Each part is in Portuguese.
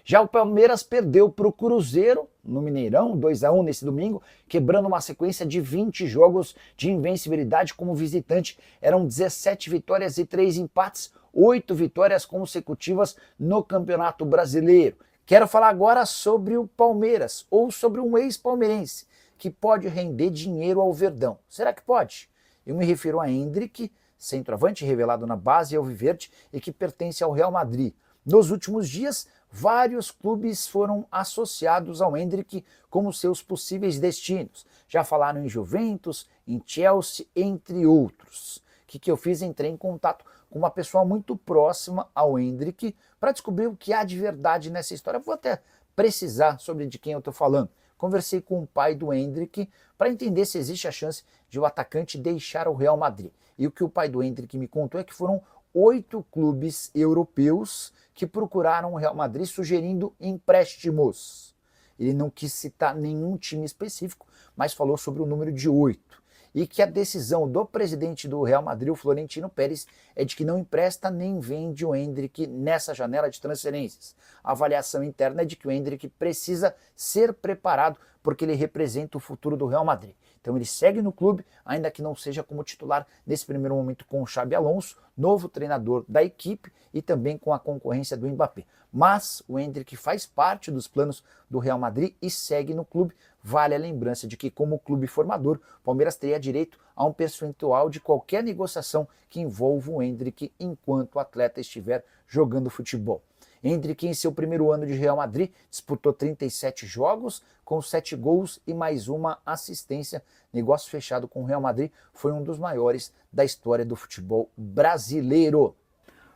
Já o Palmeiras perdeu para o Cruzeiro no Mineirão, 2-1 nesse domingo, quebrando uma sequência de 20 jogos de invencibilidade como visitante. Eram 17 vitórias e 3 empates, 8 vitórias consecutivas no Campeonato Brasileiro. Quero falar agora sobre o Palmeiras, ou sobre um ex-palmeirense, que pode render dinheiro ao Verdão. Será que pode? Eu me refiro a Endrick, centroavante revelado na base alviverde e que pertence ao Real Madrid. Nos últimos dias, vários clubes foram associados ao Endrick como seus possíveis destinos. Já falaram em Juventus, em Chelsea, entre outros. O que eu fiz? Entrei em contato com uma pessoa muito próxima ao Endrick para descobrir o que há de verdade nessa história. Vou até precisar sobre de quem eu estou falando. Conversei com o pai do Endrick para entender se existe a chance de o atacante deixar o Real Madrid. E o que o pai do Endrick me contou é que foram 8 clubes europeus que procuraram o Real Madrid sugerindo empréstimos. Ele não quis citar nenhum time específico, mas falou sobre o número de 8. E que a decisão do presidente do Real Madrid, o Florentino Pérez, é de que não empresta nem vende o Endrick nessa janela de transferências. A avaliação interna é de que o Endrick precisa ser preparado porque ele representa o futuro do Real Madrid. Então ele segue no clube, ainda que não seja como titular nesse primeiro momento com o Xabi Alonso, novo treinador da equipe e também com a concorrência do Mbappé. Mas o Endrick faz parte dos planos do Real Madrid e segue no clube. Vale a lembrança de que, como clube formador, o Palmeiras teria direito a um percentual de qualquer negociação que envolva o Endrick enquanto o atleta estiver jogando futebol. Endrick, em seu primeiro ano de Real Madrid, disputou 37 jogos, com 7 gols e mais uma assistência. Negócio fechado com o Real Madrid, foi um dos maiores da história do futebol brasileiro.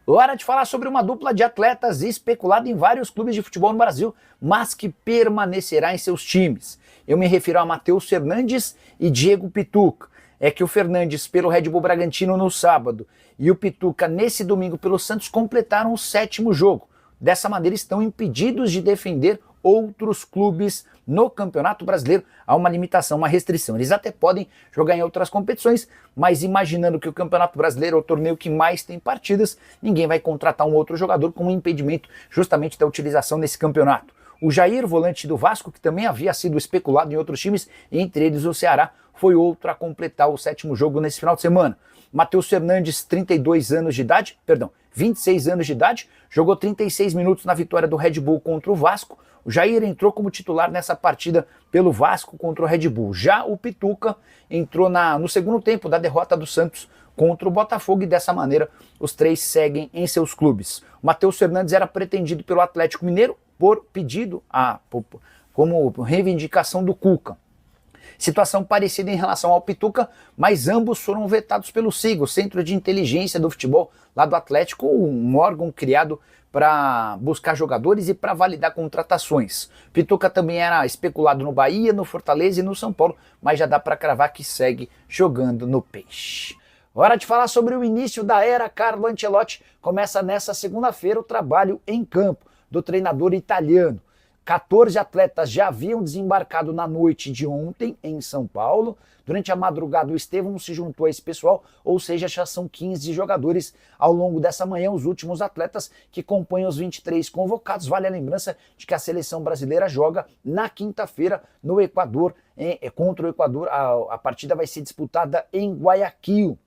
Hora de falar sobre uma dupla de atletas especulada em vários clubes de futebol no Brasil, mas que permanecerá em seus times. Eu me refiro a Matheus Fernandes e Diego Pituca. É que o Fernandes pelo Red Bull Bragantino no sábado e o Pituca nesse domingo pelo Santos completaram o 7º jogo. Dessa maneira estão impedidos de defender outros clubes no Campeonato Brasileiro. Há uma limitação, uma restrição. Eles até podem jogar em outras competições, mas imaginando que o Campeonato Brasileiro é o torneio que mais tem partidas, ninguém vai contratar um outro jogador com um impedimento justamente da utilização nesse campeonato. O Jair, volante do Vasco, que também havia sido especulado em outros times, entre eles o Ceará, foi outro a completar o 7º jogo nesse final de semana. Matheus Fernandes, 26 anos de idade, jogou 36 minutos na vitória do Red Bull contra o Vasco. O Jair entrou como titular nessa partida pelo Vasco contra o Red Bull. Já o Pituca entrou no segundo tempo da derrota do Santos contra o Botafogo e dessa maneira os três seguem em seus clubes. O Matheus Fernandes era pretendido pelo Atlético Mineiro por pedido como reivindicação do Cuca. Situação parecida em relação ao Pituca, mas ambos foram vetados pelo SIG, o Centro de Inteligência do Futebol lá do Atlético, um órgão criado para buscar jogadores e para validar contratações. Pituca também era especulado no Bahia, no Fortaleza e no São Paulo, mas já dá para cravar que segue jogando no Peixe. Hora de falar sobre o início da era Carlo Ancelotti. Começa nessa segunda-feira o trabalho em campo do treinador italiano. 14 atletas já haviam desembarcado na noite de ontem em São Paulo. Durante a madrugada o Estevão se juntou a esse pessoal, ou seja, já são 15 jogadores ao longo dessa manhã, os últimos atletas que compõem os 23 convocados. Vale a lembrança de que a seleção brasileira joga na quinta-feira no Equador, contra o Equador. A partida vai ser disputada em Guayaquil.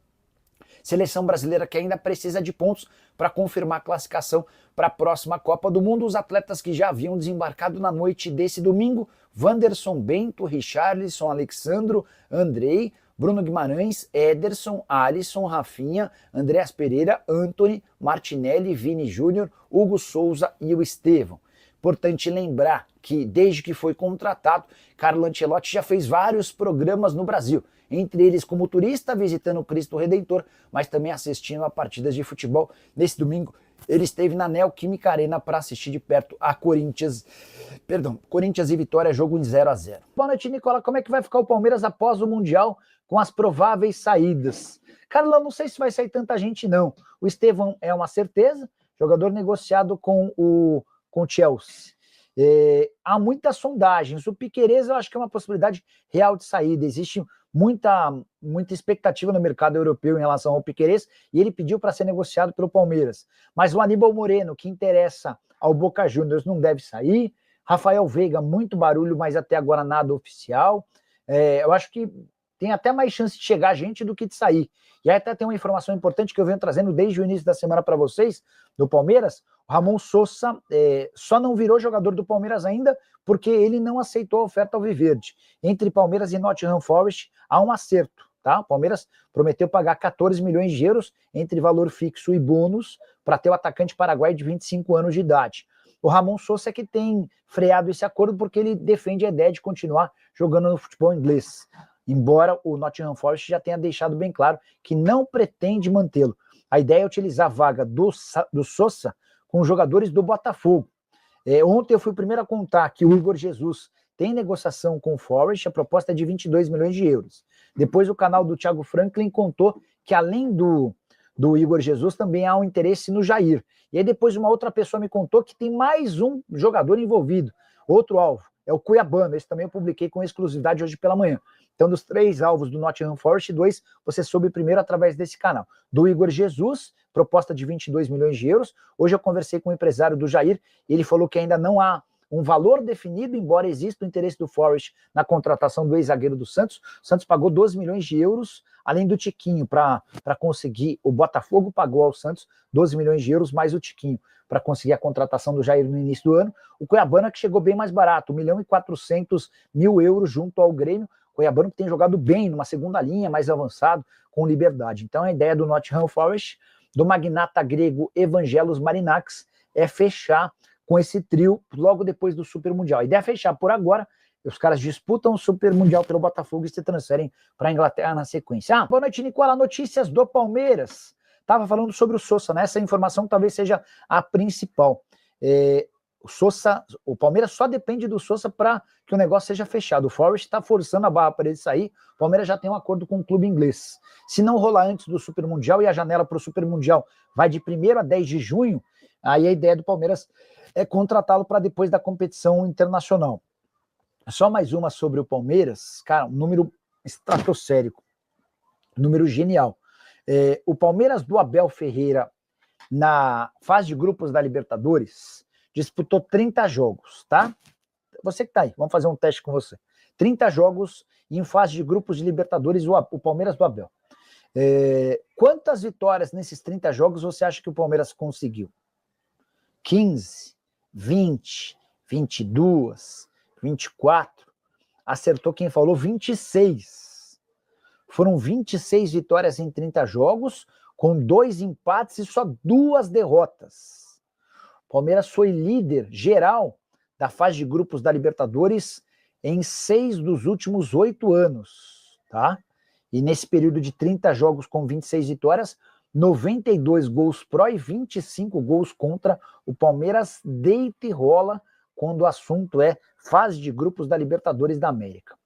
Seleção brasileira que ainda precisa de pontos para confirmar a classificação para a próxima Copa do Mundo. Os atletas que já haviam desembarcado na noite desse domingo: Wanderson, Bento, Richarlison, Alexandro, Andrei, Bruno Guimarães, Ederson, Alisson, Rafinha, Andreas Pereira, Antony, Martinelli, Vini Júnior, Hugo Souza e o Estevão. Importante lembrar que desde que foi contratado, Carlo Ancelotti já fez vários programas no Brasil, entre eles como turista visitando o Cristo Redentor, mas também assistindo a partidas de futebol. Nesse domingo ele esteve na Neoquímica Arena para assistir de perto a Corinthians e Vitória, jogo em 0-0. Boa noite, Nicola. Como é que vai ficar o Palmeiras após o Mundial com as prováveis saídas? Carla, não sei se vai sair tanta gente não. O Estevão é uma certeza, jogador negociado com o Chelsea. Há muitas sondagens. O Piquerez eu acho que é uma possibilidade real de saída. Existe muita expectativa no mercado europeu em relação ao Piquerez, e ele pediu para ser negociado pelo Palmeiras. Mas o Aníbal Moreno, que interessa ao Boca Juniors, não deve sair. Rafael Veiga, muito barulho, mas até agora nada oficial. Eu acho que tem até mais chance de chegar gente do que de sair. E aí até tem uma informação importante que eu venho trazendo desde o início da semana para vocês, do Palmeiras. O Ramon Sosa só não virou jogador do Palmeiras ainda porque ele não aceitou a oferta alviverde. Entre Palmeiras e Nottingham Forest há um acerto, tá? O Palmeiras prometeu pagar 14 milhões de euros entre valor fixo e bônus para ter o atacante paraguaio de 25 anos de idade. O Ramon Sosa é que tem freado esse acordo porque ele defende a ideia de continuar jogando no futebol inglês, embora o Nottingham Forest já tenha deixado bem claro que não pretende mantê-lo. A ideia é utilizar a vaga do Sosa com jogadores do Botafogo. Ontem eu fui o primeiro a contar que o Igor Jesus tem negociação com o Forest, a proposta é de 22 milhões de euros. Depois o canal do Thiago Franklin contou que além do Igor Jesus também há um interesse no Jair. E aí depois uma outra pessoa me contou que tem mais um jogador envolvido, outro alvo, é o Cuiabano. Esse também eu publiquei com exclusividade hoje pela manhã. Então, dos 3 alvos do Nottingham Forest, 2 você soube primeiro através desse canal. Do Igor Jesus, proposta de 22 milhões de euros. Hoje eu conversei com o empresário do Jair e ele falou que ainda não há um valor definido, embora exista o interesse do Forest na contratação do ex-zagueiro do Santos. O Santos pagou 12 milhões de euros, além do Tiquinho, para conseguir. O Botafogo pagou ao Santos 12 milhões de euros, mais o Tiquinho, para conseguir a contratação do Jair no início do ano. O Cuiabano que chegou bem mais barato, 1.400.000 euros junto ao Grêmio. Cuiabano que tem jogado bem numa segunda linha, mais avançado, com liberdade. Então a ideia do Nottingham Forest, do magnata grego Evangelos Marinakis, é fechar com esse trio logo depois do Super Mundial. A ideia é fechar por agora, os caras disputam o Super Mundial pelo Botafogo e se transferem para a Inglaterra na sequência. Boa noite, Nicola. Notícias do Palmeiras. Estava falando sobre o Sosa, né? Essa informação talvez seja a principal. O Palmeiras só depende do Sosa para que o negócio seja fechado. O Forest está forçando a barra para ele sair. O Palmeiras já tem um acordo com o clube inglês. Se não rolar antes do Super Mundial, e a janela para o Super Mundial vai de 1º a 10 de junho, aí a ideia do Palmeiras é contratá-lo para depois da competição internacional. Só mais uma sobre o Palmeiras, cara, um número estratosférico, número genial. O Palmeiras do Abel Ferreira, na fase de grupos da Libertadores, disputou 30 jogos, tá? Você que tá aí, vamos fazer um teste com você. 30 jogos em fase de grupos de Libertadores, o Palmeiras do Abel. Quantas vitórias nesses 30 jogos você acha que o Palmeiras conseguiu? 15, 20, 22, 24. Acertou quem falou 26. Foram 26 vitórias em 30 jogos, com 2 empates e só 2 derrotas. O Palmeiras foi líder geral da fase de grupos da Libertadores em 6 dos últimos 8 anos, tá? E nesse período de 30 jogos com 26 vitórias, 92 gols pró e 25 gols contra. O Palmeiras deita e rola quando o assunto é fase de grupos da Libertadores da América.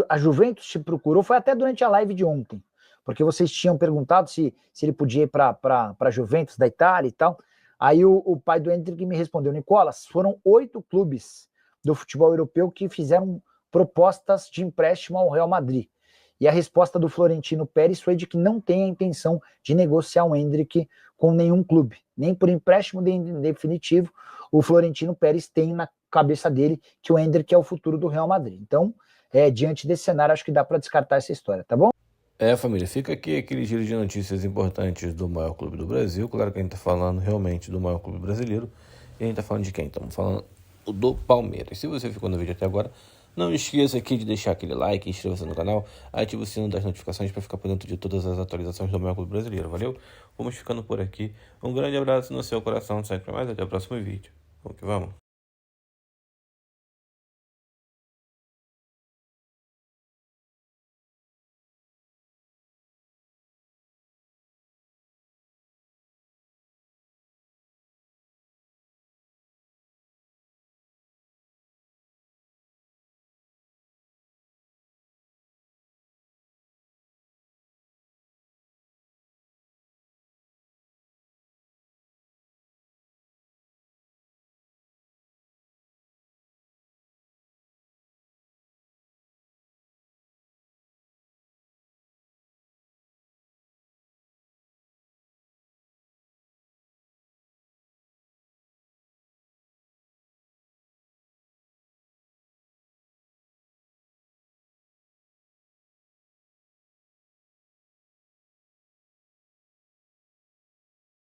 A Juventus te procurou, foi até durante a live de ontem, porque vocês tinham perguntado se ele podia ir para a Juventus da Itália e tal. Aí o pai do Hendrick me respondeu: Nicolas, foram 8 clubes do futebol europeu que fizeram propostas de empréstimo ao Real Madrid. E a resposta do Florentino Pérez foi de que não tem a intenção de negociar o Hendrick com nenhum clube, nem por empréstimo definitivo. O Florentino Pérez tem na cabeça dele que o Hendrick é o futuro do Real Madrid. Então, diante desse cenário, acho que dá para descartar essa história, tá bom? Família, fica aqui aquele giro de notícias importantes do maior clube do Brasil. Claro que a gente tá falando realmente do maior clube brasileiro. E a gente tá falando de quem? Estamos falando do Palmeiras. Se você ficou no vídeo até agora, não esqueça aqui de deixar aquele like, inscreva-se no canal, ative o sino das notificações para ficar por dentro de todas as atualizações do maior clube brasileiro. Valeu? Vamos ficando por aqui. Um grande abraço no seu coração. Sempre mais. Até o próximo vídeo. Vamos que vamos.